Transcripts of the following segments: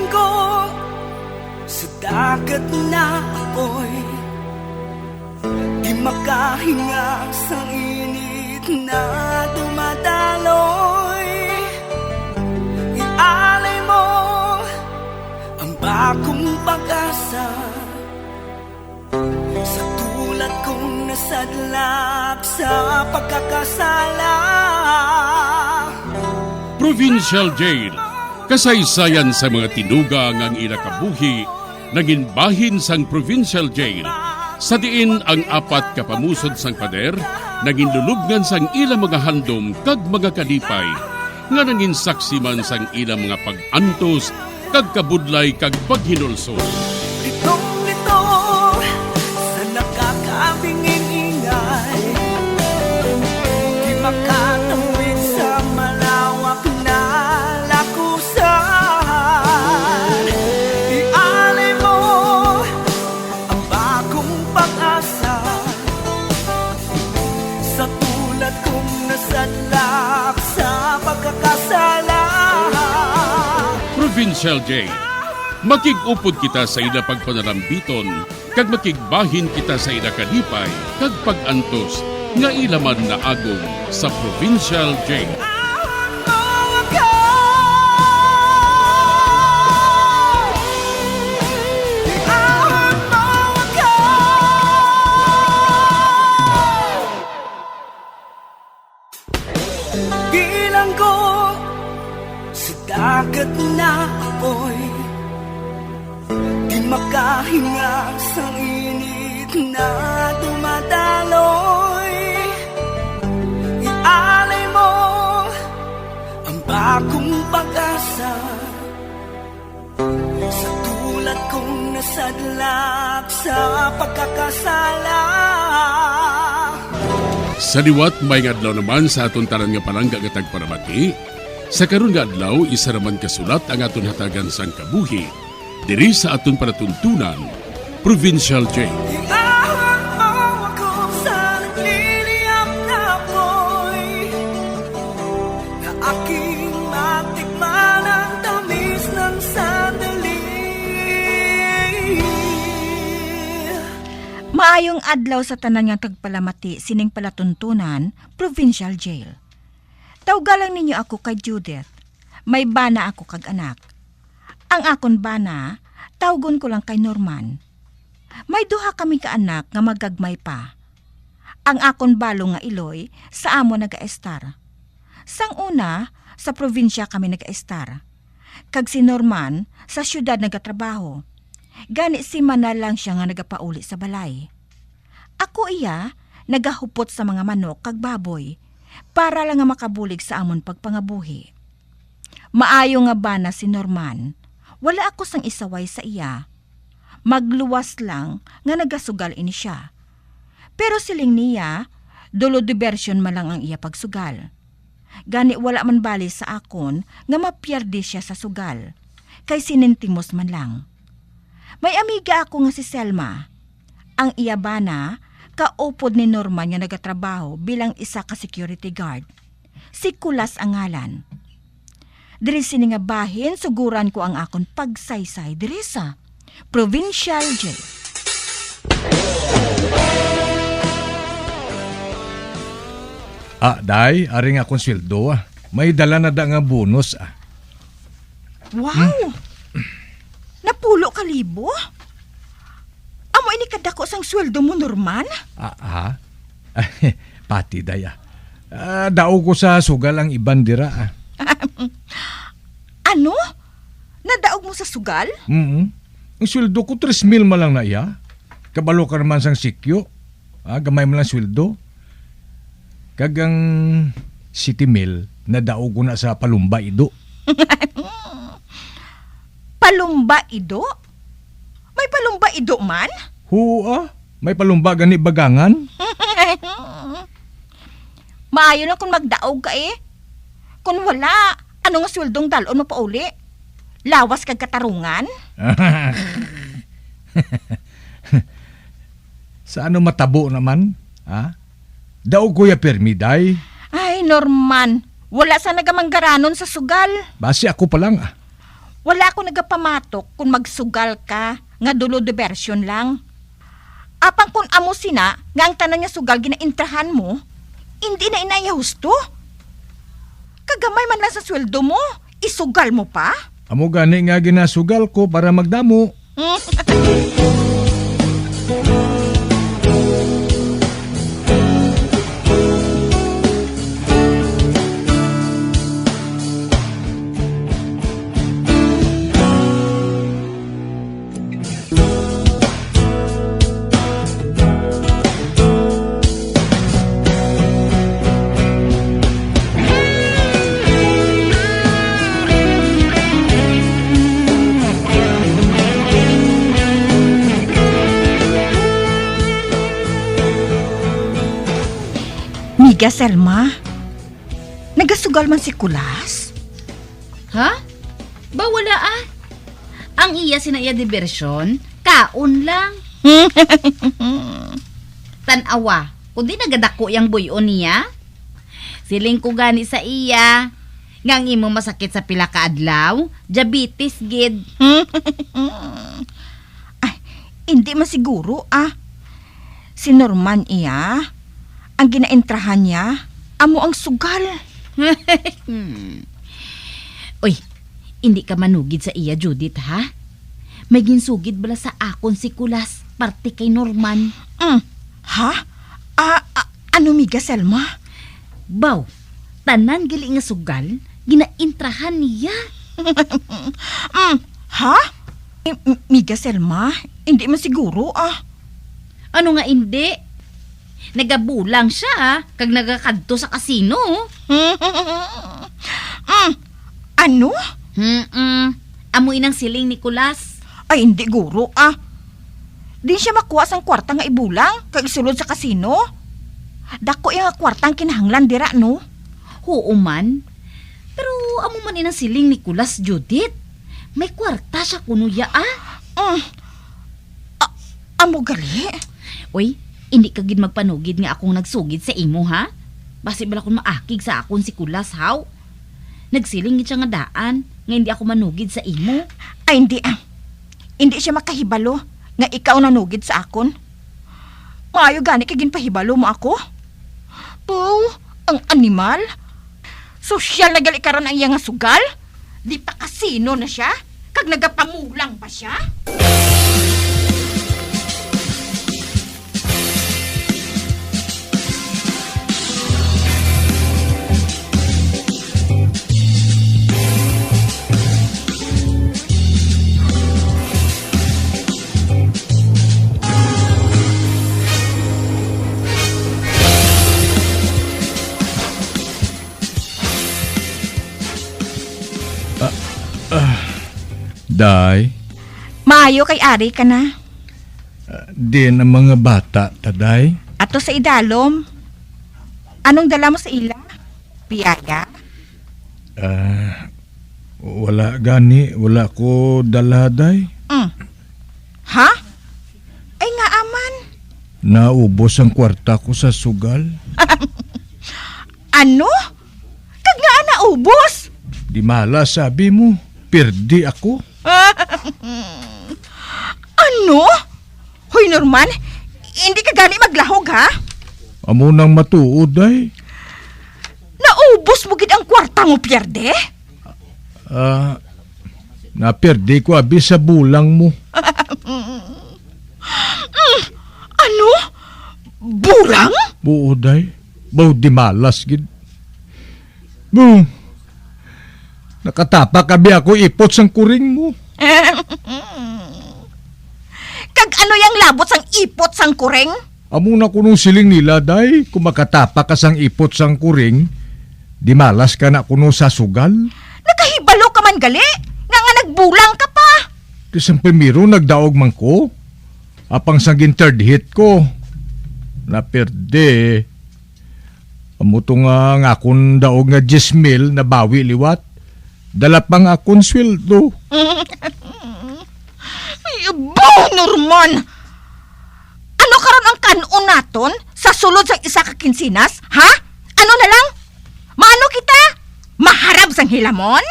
Bilanggo sa dagat na apoy, di makahinga sa init na dumadaloy. Ialay mo ang bagong pag-asa sa tulad kong nasadlak sa pagkakasala. Provincial Jail, kasaysayan sa mga tinugang ang ilakabuhi, naging bahin sang Provincial Jail. Sa diin ang apat kapamusod sang pader, naging lulubngan sang ilang mga handom kag mga kalipay, nga naging saksi man sang ilang mga pag-antos, kag kabudlay kag paghinulsol. Litong-lito sa nakakabingin ingay, di makatawid sa malawak na lakusan. Ialay mo ang bagong pag-asa sa tulad kong nasadlak sa pagkakasala. Provincial Jail, makig-upod kita sa ila pagpanarambiton, kag makigbahin kita sa ila kalipay, kag pag-antos, nga ilaman na agong sa Provincial Jail. Bilanggo sa dagat na apoy, di makahinga sa init na dumadaloy. Ialay mo ang bagong pag-asa sa tulad kong nasadlak sa pagkakasala. Sa liwat may adlaw naman sa aton tanan nga palangga nga tagparamati. Sa karon nga adlaw isa raman kasulat ang aton hatagan sang kabuhi diri sa aton panatuntunan, Provincial Jail. Iahon mo ako sa nagliliyap na apoy, na aking matikman ang tamis ng sandali. Maayong adlaw sa tanan nga tagpalamati sining palatuntunan, Provincial Jail. Tawgalang ninyo ako kay Judith. May bana ako kag anak. Ang akon bana, tawgon ko lang kay Norman. May duha kami ka anak nga magagmay pa. Ang akon balo nga Iloy sa amo nagaestar. Sang una, sa probinsya kami nagaestar. Kag si Norman sa syudad nagatrabaho. Gani si Manal lang siya nga nagapauli sa balay. Ako iya, nagahupot sa mga manok kag baboy para lang nga makabulig sa amon pagpangabuhi. Maayo nga bana si Norman, wala ako sang isaway sa iya. Magluwas lang nga nagasugal ini siya. Pero siling niya, dolo diversion man lang ang iya pagsugal. Gani wala man bali sa akon nga mapiyerdi siya sa sugal, kay sinintimos man lang. May amiga ako nga si Selma. Ang iya bana, kaupod ni Norman nga nagatrabaho bilang isa ka security guard. Si Kulas ang ngalan. Diri sini nga bahin, suguran ko ang akon pagsaysay diri sa Provincial Jail. Day, aring akong sweldo May dala na da nga bonus Wow! Napulo ka libo? Amo ini kadako sang sweldo mo, Norman? Pati daya. Dao ko sa sugal ang iban dira Ano? Nadaog mo sa sugal? Ang sweldo ko 3,000 malang na iya. Kabalo ka naman sang sikyo. Gamay mo lang sweldo. Kagang City Mill na dao ko na sa Palumba Ido. Palumba Ido? May Palumba Ido man? May Palumba gani bagangan. Maayo na kung magdaog ka Kung wala, ano nga sweldong dalon mo pa uli? Lawas kag katarungan? Sa ano matabo naman? Daog ko ya permiday. Ay, Norman, wala sa nagamanggaranon sa sugal. Basi ako pa lang Wala ako nagapamatok kung magsugal ka, nga dulo diversion lang. Apang kung amo sina, nga ang tanan nga sugal ginaintrahan mo, hindi na inaya husto. Kagamay man lang sa sweldo mo, isugal mo pa? Amo gani nga ginasugal ko para magdamo. Miga, Selma, nagasugal man si Kulas? Ha? Ba wala ah. Ang iya sinaya diversyon, kaon lang. Tanawa, kundi nagadako yang buyon niya. Siling ko gani sa iya. Ngang imo masakit sa pila ka adlaw, diabetes gid. Ay, hindi man siguro Si Norman iya, ang ginaintrahan niya, amo ang sugal. Uy, hindi ka manugid sa iya, Judith, ha? May ginsugid bala sa akon si Kulas, parte kay Norman. Ha? Ano miga, Selma? Baw, tanan gali nga sugal, ginaintrahan niya. Ha? Miga, Selma, hindi man siguro Ano nga hindi? Nagabulang siya, kag nagakadto sa kasino. Ano? Amoy ng siling ni Kulas. Ay, hindi guro Di siya makuha sang kwarta nga ibulang, kag isulod sa kasino. Dako yung kwartang kinahanglan dira, no? Oo man. Pero amo man inang siling ni Kulas, Judith. May kwarta siya kunuya Amo gali? Uy, hindi ka gid magpanugid nga akong nagsugid sa imo, ha? Basi bala kung maakig sa akon si Kulas, haw? Nagsiling gid siya nga daan, nga hindi ako manugid sa imo. Ay, hindi Hindi siya makahibalo nga ikaw nanugid sa akon. Maayo gani kay ginpahibalo mo ako? Po, ang animal? Sosyal na gali karon ang iyang sugal? Di pa kasino na siya? Kag nagapamulang pa siya? Day, Maayo kay ari ka na. din ang mga bata, taday. Ato sa idalom. Anong dala mo sa ila? Piyaya? Wala gani, wala ko dala, day. Ha? Ay nga aman. Naubos ang kwarta ko sa sugal. Ano? Kag nga naubos? Di mala sabi mo, perdi ako. Ano? Hoy Norman, hindi ka gani maglahog ha? Amo nang matuod, day. Naubos mo gid ang kwarta mo, pierde? Naperdi ko abi sa bulang mo. Ano? Bulang? Buo, day. Baw di malas, gid. Boom. Nakatapak abi ako ipot sang kuring mo. Kag ano yang labot sang ipot sang kureng? Amo na kunong siling nila, day. Kung makatapak ka sang ipot sang kuring, di malas ka na kuno sa sugal. Nakahibalo ka man gali? Nga nagbulang ka pa? Kisang primero nagdaog man ko. Apang saging third hit ko. Naperde. Amo to nga akong daog nga 10,000 na bawi liwat. Dala pang akong sweldo. Ay, abaw, Norman! Ano karon ang kanon naton sa sulod sa isa ka kinsinas, ha? Ano na lang? Maano kita? Maharap sang hilamon?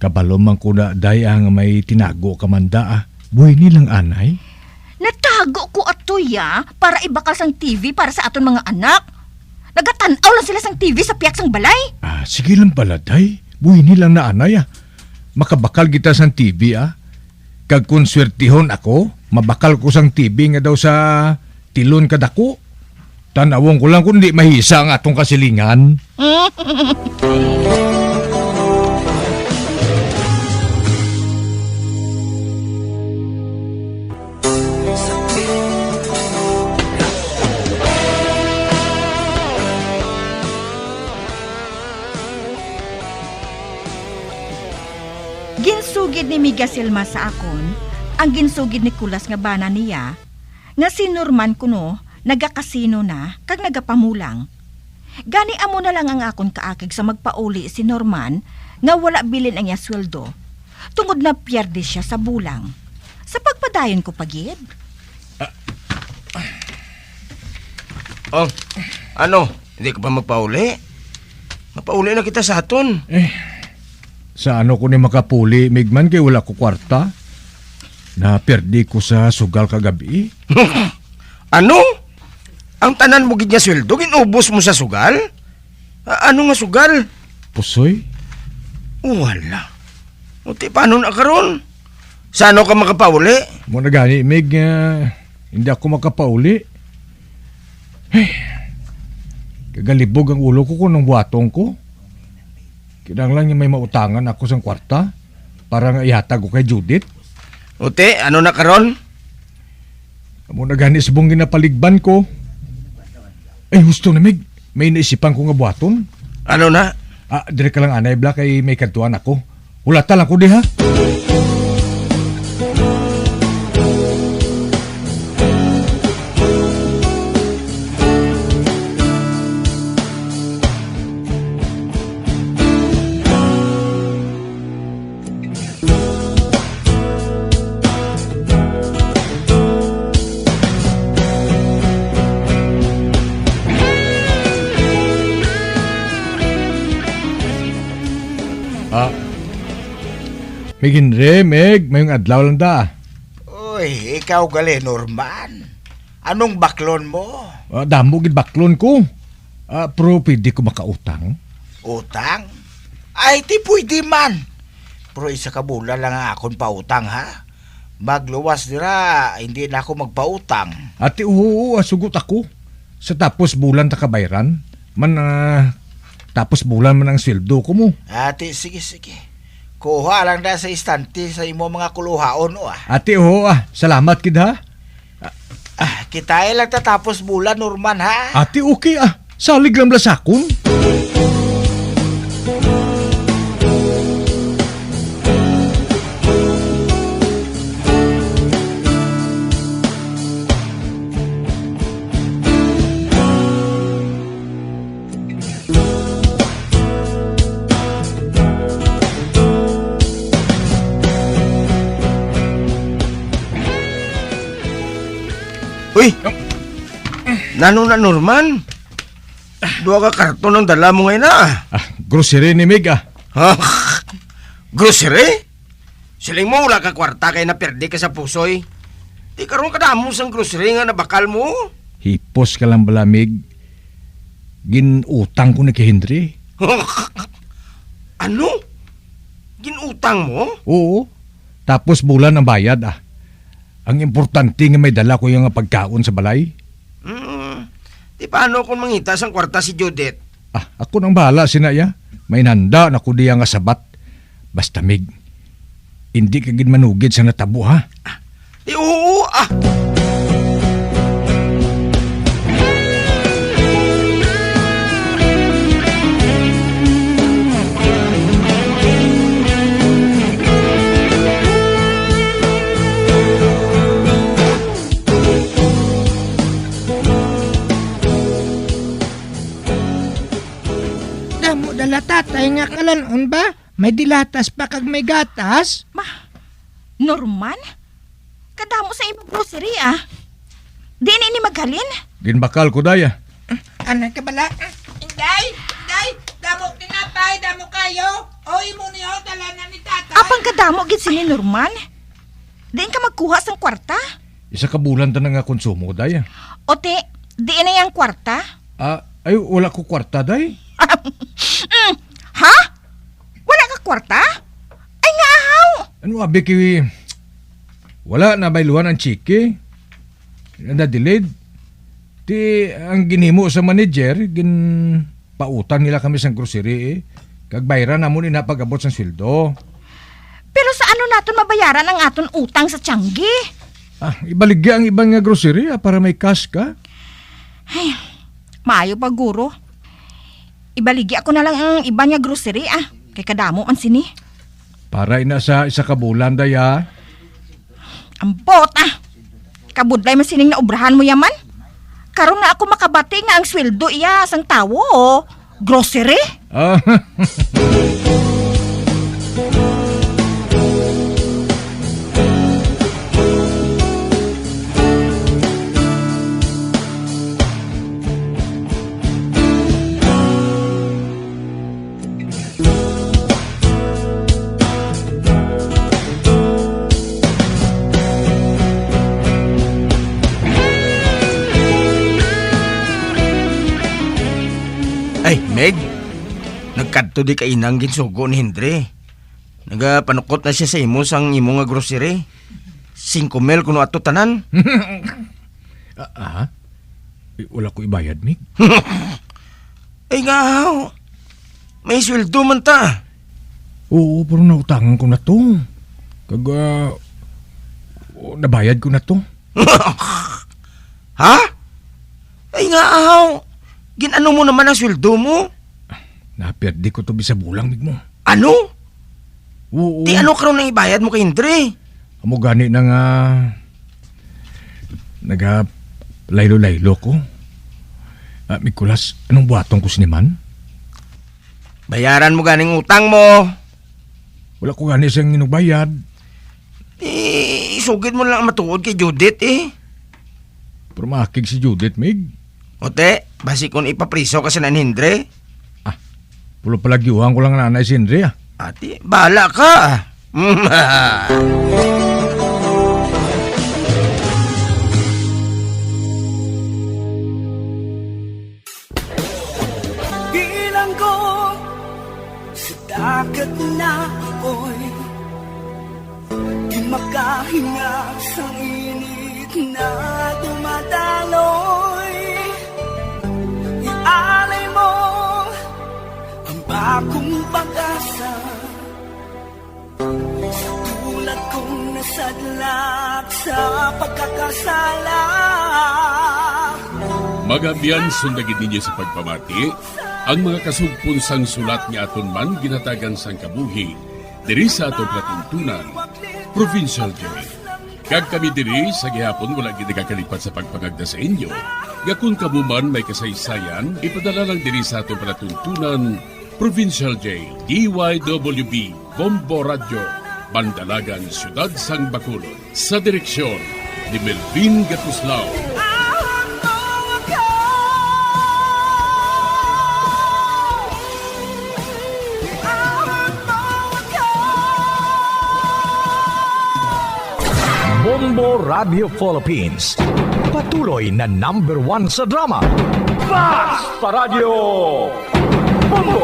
Kabalo man ko na daya nga may tinago ka manda ah. Buhay nilang anay. Natago ko atoya para ibakal sang TV para sa aton mga anak. Nagatanaw lang sila sang TV sa piyak sang balay. Ah, sige lang pala, day. Buhay nilang na anay ah. Makabakal kita sang TV ah. Kag kung swertihon ako, mabakal ko sang TV nga daw sa tilon kadako. Tanawon ko lang kung di mahisa ang atong kasilingan. Ginsugid ni Miga Silma sa akon, ang ginsugid ni Kulas nga bana niya, nga si Norman kuno, nagakasino na, kag nagapamulang. Gani amo na lang ang akon kaakig sa magpauli si Norman, nga wala bilin ang iya sweldo, tungod na pierde siya sa bulang. Sa pagpadayon ko pagid. Oh, ano? Hindi ka pa magpauli? Mapauli na kita sa aton. Sa ano ko ni makapuli, Migman, kay wala ko kwarta. Naperdi ko sa sugal kagabi. Ano? Ang tanan mo gid nga sweldo, ginubos mo sa sugal? Ano nga sugal? Pusoy? Wala. Uti, paano na karon? Sa ano ka makapauli? Mo na gani, Mig, hindi ako makapauli. Kagalibog ang ulo ko nung buhatong ko. Kinanglan niya may mautangan ako sa kwarta para nga ihatag ko kay Judith. Uti, ano na karon? Mo na gani subong ginapaligban ko. Ay, gusto na, Mig. May naisipan ko nga buhaton. Ano na? Dire ka lang anay, Black, ay may kantuan ako. Hulata lang ko di, ha? Mig Henry, Meg, mayong adlaw lang da. Uy, ikaw gali, Norman. Anong baklon mo? Damo gid baklon ko. Pero pwede ko makautang. Utang? Ay, ti pwede man. Pero isa ka bulan lang ang akong pautang, ha? Magluwas dira, hindi na ako magpautang. Ati, oo, sugot ako. Sa tapos bulan ta kabayran, tapos bulan man ang sweldo ko mo. Ate, sige. Kuha lang na sa istante sa imo mga kuluhaon, o ah. Ati, oo, salamat kid ha. Kita lang tatapos bulan, Norman, ha? Ati, okay salig lang blasakon. Uy! Nano na, Norman? Dua ka karton ang dala mo ngayon na. Grocery ni Meg Ha? Grocery? Siling mo wala ka kwarta kay naperdi ka sa pusoy. Di karon kadamo sang grocery nga nabakal mo. Hipos ka lang bala, Meg. Ginutang ko na kay Henry. Ano? Ginutang mo? Oo. Tapos bulan ang bayad Ang importante nga may dala ko yung pagkaon sa balay. Di paano kung mangita sang kwarta si Judith? Ako nang bahala, sinaya. May nanda na ko diya nga sabat. Basta, Mig, hindi ka gid manugid sa natabo, ha? Di oo, Damo dala tatay nga kalanon ba? May dilatas pa kag may gatas? Norman? Kadamo sa ibang grocery, Di ni maghalin? Ginbakal ko daya. Ano ka bala? Day! damo tinapay, damo kayo. O imo niyo, dala na ni tatay. Apang kadamo gid sini Norman. Diin ka magkuha sang kwarta. Isa ka bulan ta na nga konsumo, day. Ote, diin na yang kwarta. Ay, wala ko kwarta, day. Ha? Wala ka kwarta? Ay nga ahaw. Ano, abi kiwi? Wala na bayluhan ang chiki. Na-delayed. Ti, ang ginimo sa manager, pautang nila kami sa grocery Kag bayran na mo ni napag-abot sa sweldo. Pero sa ano naton mabayaran ang aton utang sa Tianggi? Ibaligya ang ibang nga grocery para may cash ka. Ay, maayo pa guro. Ibaligya ko na lang ang iba nga grocery Kay kadamo man sini. Para ina sa isa ka bulan, daya. Ambot Kabudlay man sining naubrahan mo yaman. Karon na ako makabati nga ang sweldo iya sang tawo grocery. Ay, Meg. Nagkadto di kainang ginsugo ni Hendre. Nagapanukot na siya sa imo sang imo nga grocery. 5 mil kuno ato tanan. Wala ko ibayad, Mig. Ay nga, may sweldo man ta. Oo, pero nautangan ko na to. Kag, nabayad ko na to. Ha? Ay nga, ginano mo naman ang sweldo mo? Naperde ko to bisa bulang, Mig mo. Ano? Oo. Di ano karon nang ibayad mo kay Hendre? Amo gani na nga laylo-laylo ko. Mikulas, anong buhaton ko siniman? Bayaran mo ganing utang mo. Wala ko gani siyang inubayad. Isugid mo lang matuod kay Judith Pero makig si Judith, Mig. Ote, basi kung ipapriso ka sa nan Hendre. Pulo palagyuhan ko lang nanay si Henry, Ate, bahala ka. Bilang ko sa dagat na apoy, di makahinga sa init na dumadaloy. Ialay mo ang bagong pag-asa sa tulad kong nasadlak sa pagkakasala. Magabiyan sundagin ninyo sa pagpamati ang mga kasugpon sang sulat ni aton man ginatagan sang kabuhi diri sa aton platuntunan, Provincial Jail. Kag kami diri sa gihapon wala gid nakakalipat sa pagpangagda sa inyo. Gakun kabuman may kasaysayan, ipadala lang diri sa aton platuntunan, Provincial Jail, DYWB, Bombo Radio, Bandalagan, Siyudad Sang Bacolod. Sa direksyon ni Melvin Gatuslao. Bombo Radio Philippines. Patuloy na #1 sa drama. Fast pa Radio! Bombo!